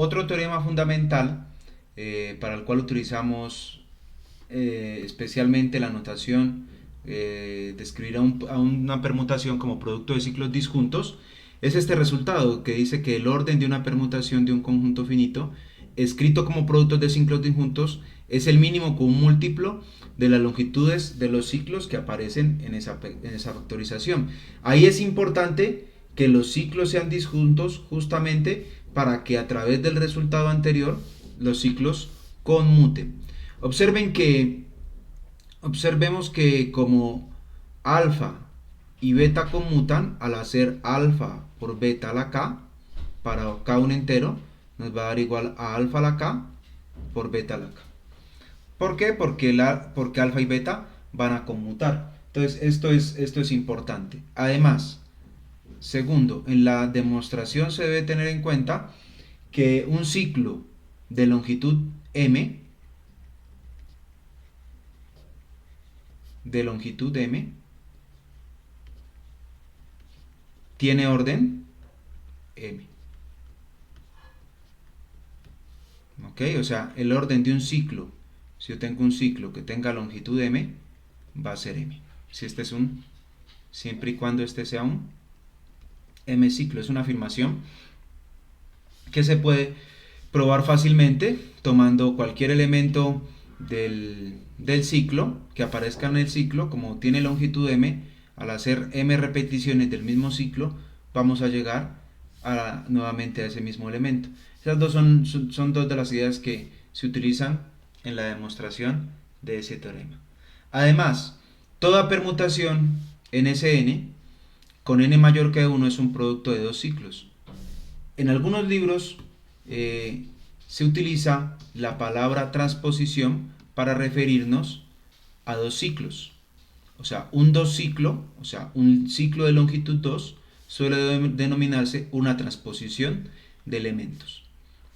Otro teorema fundamental para el cual utilizamos especialmente la notación de escribir a una permutación como producto de ciclos disjuntos es este resultado que dice que el orden de una permutación de un conjunto finito escrito como productos de ciclos disjuntos es el mínimo común múltiplo de las longitudes de los ciclos que aparecen en esa factorización. Ahí es importante que los ciclos sean disjuntos justamente para que a través del resultado anterior los ciclos conmuten. Observemos que como alfa y beta conmutan, al hacer alfa por beta a la k, para k un entero, nos va a dar igual a alfa a la k por beta a la k. ¿Por qué? Porque alfa y beta van a conmutar. Entonces esto es importante. Además, segundo, en la demostración se debe tener en cuenta que un ciclo de longitud m tiene orden m. ¿Ok? O sea, el orden de un ciclo, si yo tengo un ciclo que tenga longitud m, va a ser m. Si este es siempre y cuando este sea un m ciclo, es una afirmación que se puede probar fácilmente tomando cualquier elemento del ciclo que aparezca en el ciclo. Como tiene longitud m, al hacer m repeticiones del mismo ciclo vamos a llegar nuevamente a ese mismo elemento. Esas dos son dos de las ideas que se utilizan en la demostración de ese teorema. Además, toda permutación en Sn con n mayor que 1 es un producto de dos ciclos. En algunos libros se utiliza la palabra transposición para referirnos a dos ciclos. O sea, un dos ciclo, o sea, un ciclo de longitud 2 suele denominarse una transposición de elementos.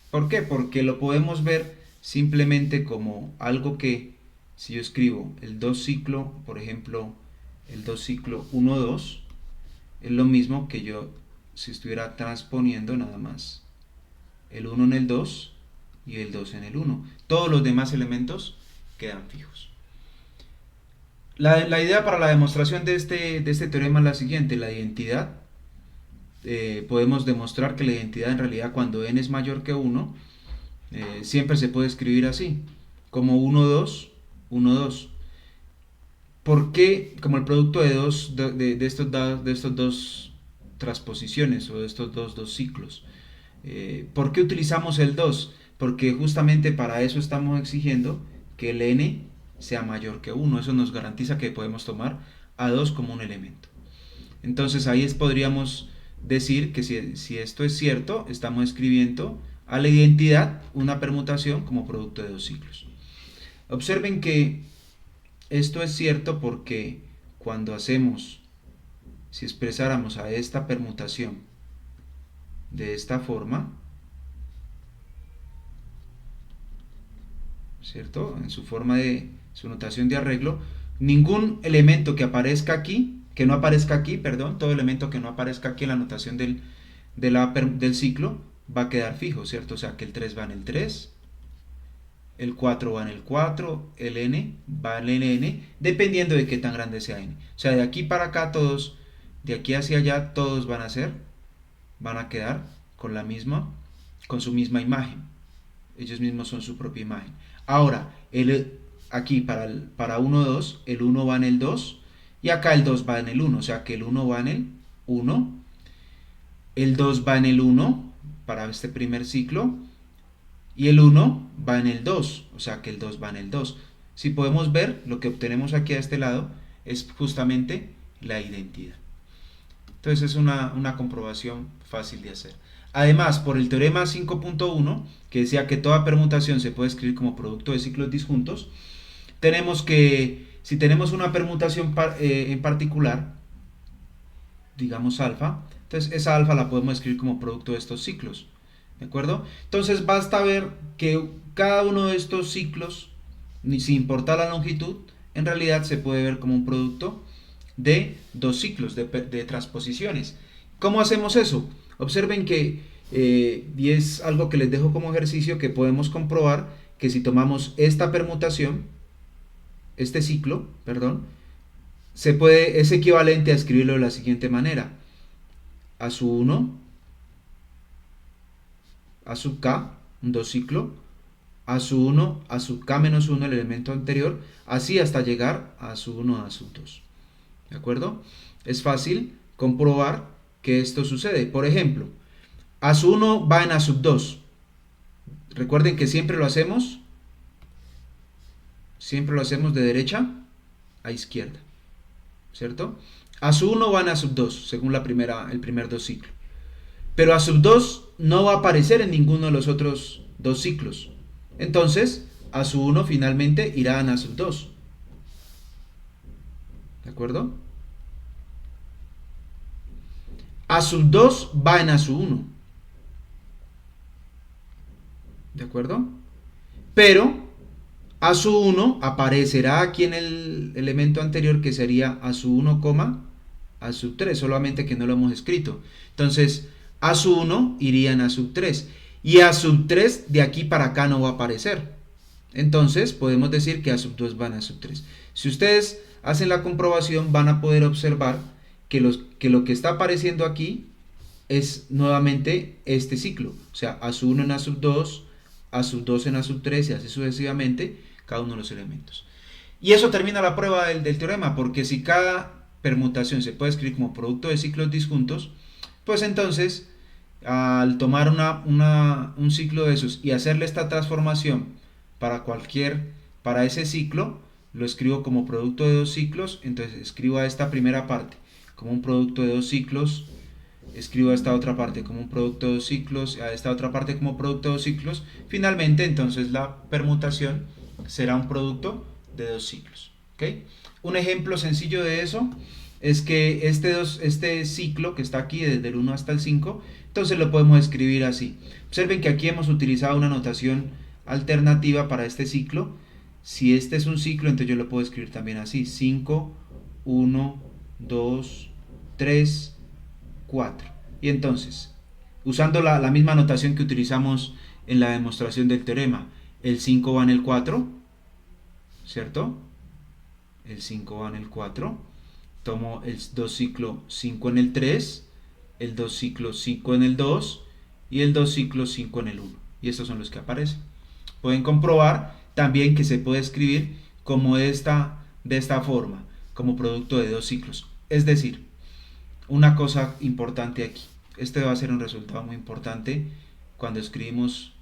¿Por qué? Porque lo podemos ver simplemente como algo que, si yo escribo el 2 ciclo, por ejemplo, el 2 ciclo 1, 2, es lo mismo que yo si estuviera transponiendo nada más el 1 en el 2 y el 2 en el 1. Todos los demás elementos quedan fijos. La idea para la demostración de este teorema es la siguiente: la identidad. Podemos demostrar que la identidad en realidad cuando n es mayor que 1 siempre se puede escribir así, como 1, 2, 1, 2. ¿Por qué? Como el producto de estos dos transposiciones o de estos dos ciclos. ¿Por qué utilizamos el 2? Porque justamente para eso estamos exigiendo que el n sea mayor que 1. Eso nos garantiza que podemos tomar a 2 como un elemento. Entonces ahí podríamos decir que si esto es cierto, estamos escribiendo a la identidad una permutación como producto de dos ciclos. Observen que esto es cierto porque cuando si expresáramos a esta permutación de esta forma, ¿cierto? En su notación de arreglo, ningún elemento que aparezca aquí, todo elemento que no aparezca aquí en la notación del ciclo va a quedar fijo, ¿cierto? O sea que el 3 va en el 3, el 4 va en el 4, el n va en el n, dependiendo de qué tan grande sea n. O sea, de aquí para acá de aquí hacia allá todos van a quedar con su misma imagen. Ellos mismos son su propia imagen. Ahora, aquí para 1, 2, el 1 va en el 2 y acá el 2 va en el 1, o sea que el 1 va en el 1, el 2 va en el 1 para este primer ciclo y el 1 va en el 2, o sea que el 2 va en el 2. Si podemos ver, lo que obtenemos aquí a este lado es justamente la identidad. Entonces es una comprobación fácil de hacer. Además, por el teorema 5.1, que decía que toda permutación se puede escribir como producto de ciclos disjuntos, tenemos que, si tenemos una permutación en particular, digamos alfa, entonces esa alfa la podemos escribir como producto de estos ciclos. ¿De acuerdo? Entonces basta ver que cada uno de estos ciclos, sin importar la longitud, en realidad se puede ver como un producto de dos ciclos, de transposiciones. ¿Cómo hacemos eso? Observen que y es algo que les dejo como ejercicio, que podemos comprobar que si tomamos esta permutación, este ciclo, perdón, es equivalente a escribirlo de la siguiente manera: a sub 1, a sub k, un 2 ciclo, a sub 1, a sub k menos 1, el elemento anterior, así hasta llegar a sub 1, a sub 2. ¿De acuerdo? Es fácil comprobar que esto sucede. Por ejemplo, a sub 1 va en a sub 2. Recuerden que siempre lo hacemos de derecha a izquierda, ¿cierto? A sub 1 va en a sub 2, según el primer 2 ciclo. Pero a sub 2 no va a aparecer en ninguno de los otros 2 ciclos. Entonces, a sub 1 finalmente irá en a sub 2. ¿De acuerdo? A sub 2 va en a sub 1. ¿De acuerdo? Pero a sub 1 aparecerá aquí en el elemento anterior, que sería a sub 1, a sub 3, solamente que no lo hemos escrito. Entonces, a sub 1 iría en a sub 3. Y a sub 3 de aquí para acá no va a aparecer. Entonces, podemos decir que a sub 2 van a sub 3. Si ustedes hacen la comprobación, van a poder observar que lo que está apareciendo aquí es nuevamente este ciclo. O sea, a sub 1 en a sub 2, a sub 2 en a sub 3 y así sucesivamente cada uno de los elementos. Y eso termina la prueba del teorema, porque si cada permutación se puede escribir como producto de ciclos disjuntos, pues entonces al tomar un ciclo de esos y hacerle esta transformación para ese ciclo, lo escribo como producto de 2 ciclos. Entonces escribo a esta primera parte como un producto de 2 ciclos, escribo a esta otra parte como un producto de 2 ciclos, a esta otra parte como producto de 2 ciclos. Finalmente, entonces la permutación será un producto de 2 ciclos. ¿Okay? Un ejemplo sencillo de eso es que este ciclo que está aquí desde el 1 hasta el 5, entonces lo podemos escribir así. Observen que aquí hemos utilizado una notación alternativa para este ciclo. Si este es un ciclo, entonces yo lo puedo escribir también así: 5, 1, 2, 3, 4. Y entonces, usando la misma notación que utilizamos en la demostración del teorema, el 5 va en el 4, ¿cierto? El 5 va en el 4. Tomo el 2 ciclo 5 en el 3, el 2 ciclo 5 en el 2 y el 2 ciclo 5 en el 1. Y estos son los que aparecen. Pueden comprobar también que se puede escribir como de esta forma, como producto de 2 ciclos. Es decir, una cosa importante aquí, este va a ser un resultado muy importante cuando escribimos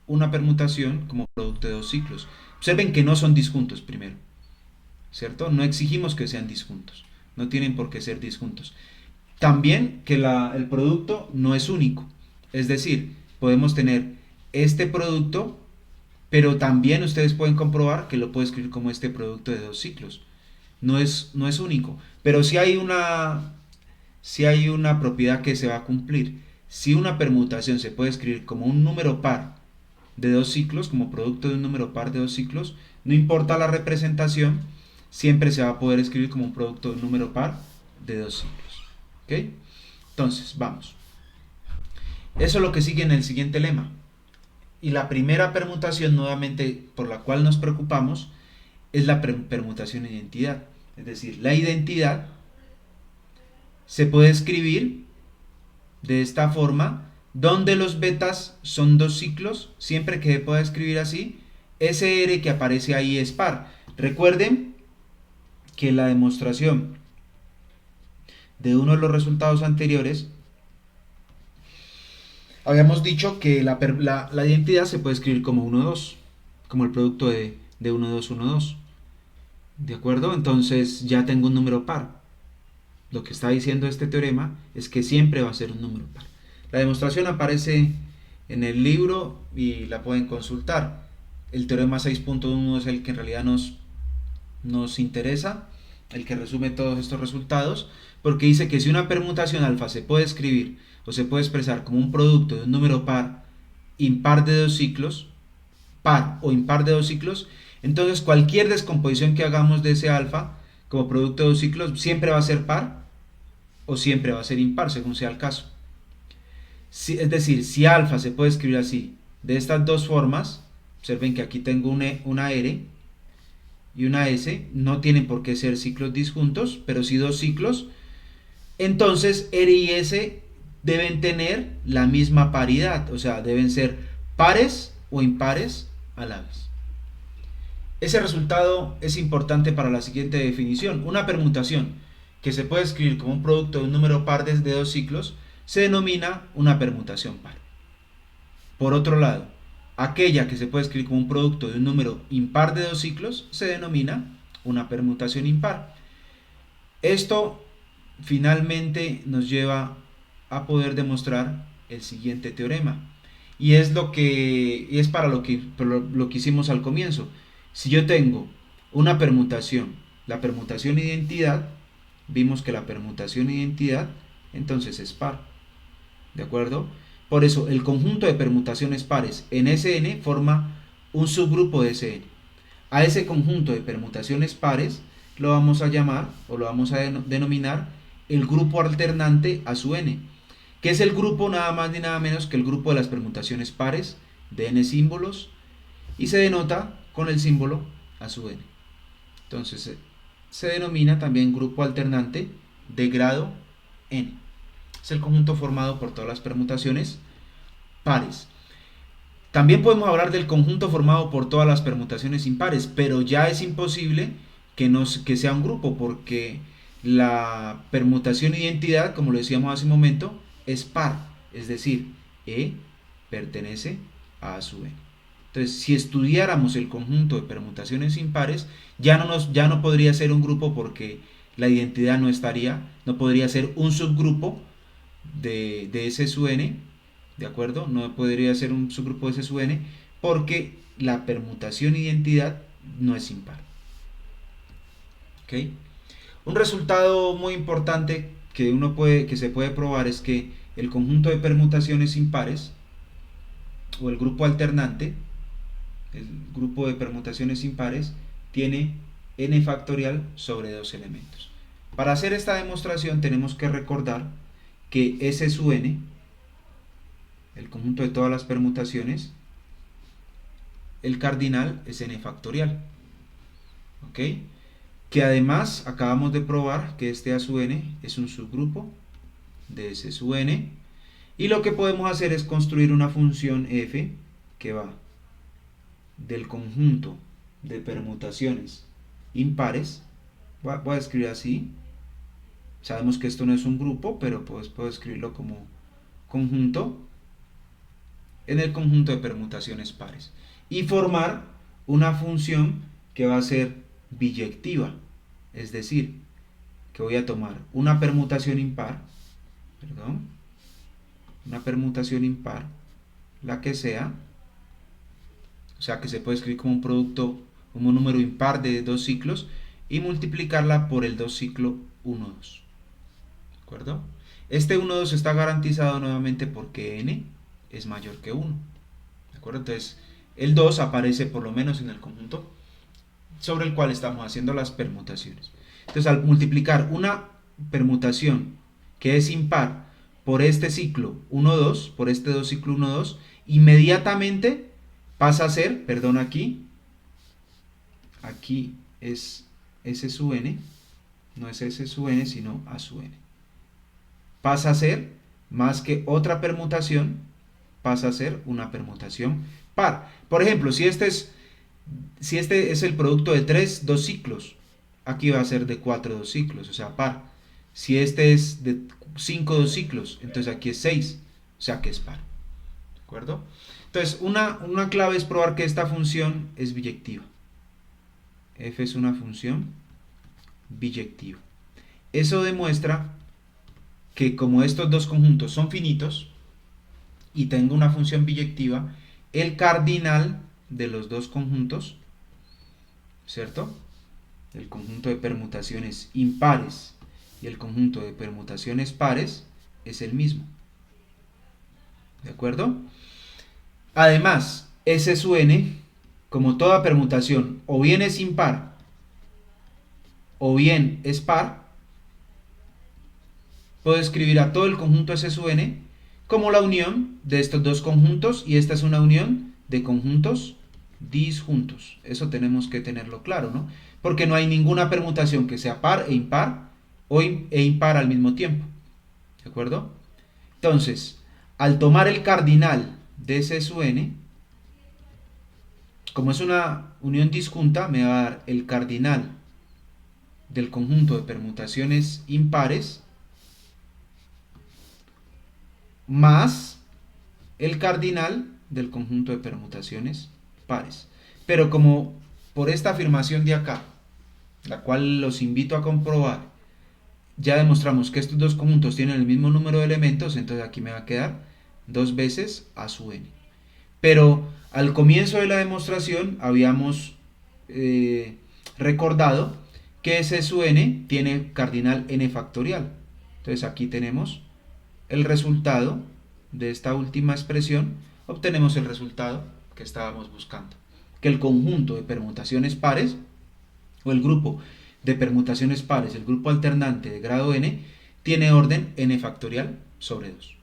una permutación como producto de 2 ciclos. Observen que no son disjuntos primero, ¿cierto? No exigimos que sean disjuntos, no tienen por qué ser disjuntos. También que el producto no es único, es decir, podemos tener este producto, pero también ustedes pueden comprobar que lo puedo escribir como este producto de 2 ciclos. No es único, pero sí hay una propiedad que se va a cumplir. Si una permutación se puede escribir como un número par de 2 ciclos, como producto de un número par de 2 ciclos, no importa la representación, siempre se va a poder escribir como un producto de un número par de 2 ciclos. ¿Ok? Entonces, vamos. Eso es lo que sigue en el siguiente lema. Y la primera permutación, nuevamente, por la cual nos preocupamos, es la permutación identidad. Es decir, la identidad se puede escribir de esta forma, donde los betas son 2 ciclos. Siempre que se pueda escribir así, ese R que aparece ahí es par. Recuerden que la demostración de uno de los resultados anteriores habíamos dicho que la identidad se puede escribir como 1, 2, como el producto de 1, 2, 1, 2. ¿De acuerdo? Entonces ya tengo un número par. Lo que está diciendo este teorema es que siempre va a ser un número par. La demostración aparece en el libro y la pueden consultar. El teorema 6.1 es el que en realidad nos interesa, el que resume todos estos resultados, porque dice que si una permutación alfa se puede escribir o se puede expresar como un producto de un número par, impar de 2 ciclos, par o impar de 2 ciclos, entonces cualquier descomposición que hagamos de ese alfa como producto de 2 ciclos siempre va a ser par o siempre va a ser impar, según sea el caso. Es decir, si alfa se puede escribir así, de estas dos formas, observen que aquí tengo una R y una S, no tienen por qué ser ciclos disjuntos, pero sí dos ciclos, entonces R y S deben tener la misma paridad, o sea, deben ser pares o impares a la vez. Ese resultado es importante para la siguiente definición. Una permutación que se puede escribir como un producto de un número par de dos ciclos se denomina una permutación par. Por otro lado, aquella que se puede escribir como un producto de un número impar de dos ciclos se denomina una permutación impar. Esto finalmente nos lleva a poder demostrar el siguiente teorema. Y es para lo que hicimos al comienzo. Si yo tengo una permutación, la permutación identidad, vimos que la permutación identidad entonces es par. ¿De acuerdo? Por eso el conjunto de permutaciones pares en Sn forma un subgrupo de Sn. A ese conjunto de permutaciones pares lo vamos a llamar o lo vamos a denominar el grupo alternante a su n, que es el grupo nada más ni nada menos que el grupo de las permutaciones pares de n símbolos y se denota con el símbolo a su n. Entonces se denomina también grupo alternante de grado n. Es el conjunto formado por todas las permutaciones pares. También podemos hablar del conjunto formado por todas las permutaciones impares, pero ya es imposible que sea un grupo, porque la permutación identidad, como lo decíamos hace un momento, es par, es decir, E pertenece a su n. Entonces, si estudiáramos el conjunto de permutaciones impares, ya no podría ser un grupo, porque la identidad no podría ser un subgrupo de S sub n, ¿de acuerdo? No podría ser un subgrupo de S sub n, porque la permutación identidad no es impar. ¿Okay? Un resultado muy importante que se puede probar es que el conjunto de permutaciones impares, o el grupo alternante, el grupo de permutaciones impares, tiene n factorial sobre dos elementos. Para hacer esta demostración tenemos que recordar que S sub n, el conjunto de todas las permutaciones, el cardinal es n factorial. ¿Ok? Que además acabamos de probar que este A sub n es un subgrupo de S sub n, y lo que podemos hacer es construir una función f que va del conjunto de permutaciones impares. Voy a escribir así. Sabemos que esto no es un grupo, pero pues puedo escribirlo como conjunto en el conjunto de permutaciones pares y formar una función que va a ser biyectiva, es decir, que voy a tomar una permutación impar, la que sea, o sea que se puede escribir como un producto, como un número impar de dos ciclos, y multiplicarla por el 2 ciclo 1, 2. ¿De acuerdo? Este 1, 2 está garantizado nuevamente porque n es mayor que 1. ¿De acuerdo? Entonces el 2 aparece por lo menos en el conjunto sobre el cual estamos haciendo las permutaciones. Entonces, al multiplicar una permutación que es impar por este ciclo 1, 2, por este 2 ciclo 1, 2, inmediatamente pasa a ser, perdón, aquí es S sub n, no es S sub n, sino A sub n. Pasa a ser, más que otra permutación, pasa a ser una permutación par. Por ejemplo, si este es el producto de 3, 2 ciclos, aquí va a ser de 4, 2 ciclos, o sea, par. Si este es de 5, 2 ciclos, entonces aquí es 6, o sea que es par. ¿De acuerdo? Entonces, una clave es probar que esta función es biyectiva. F es una función biyectiva. Eso demuestra que como estos dos conjuntos son finitos y tengo una función biyectiva, el cardinal de los dos conjuntos, ¿cierto? El conjunto de permutaciones impares y el conjunto de permutaciones pares es el mismo. ¿De acuerdo? Además, S sub n, como toda permutación, o bien es impar o bien es par, puedo escribir a todo el conjunto S sub n como la unión de estos dos conjuntos, y esta es una unión de conjuntos disjuntos. Eso tenemos que tenerlo claro, ¿no? Porque no hay ninguna permutación que sea par e impar e impar al mismo tiempo. ¿De acuerdo? Entonces, al tomar el cardinal de C sub n, como es una unión disjunta, me va a dar el cardinal del conjunto de permutaciones impares más el cardinal del conjunto de permutaciones pares. Pero como por esta afirmación de acá, la cual los invito a comprobar, ya demostramos que estos dos conjuntos tienen el mismo número de elementos, entonces aquí me va a quedar 2 veces a sub n. Pero al comienzo de la demostración habíamos recordado que ese sub n tiene cardinal n factorial. Entonces aquí tenemos el resultado de esta última expresión, obtenemos el resultado que estábamos buscando, que el conjunto de permutaciones pares, o el grupo de permutaciones pares, el grupo alternante de grado n, tiene orden n factorial sobre 2.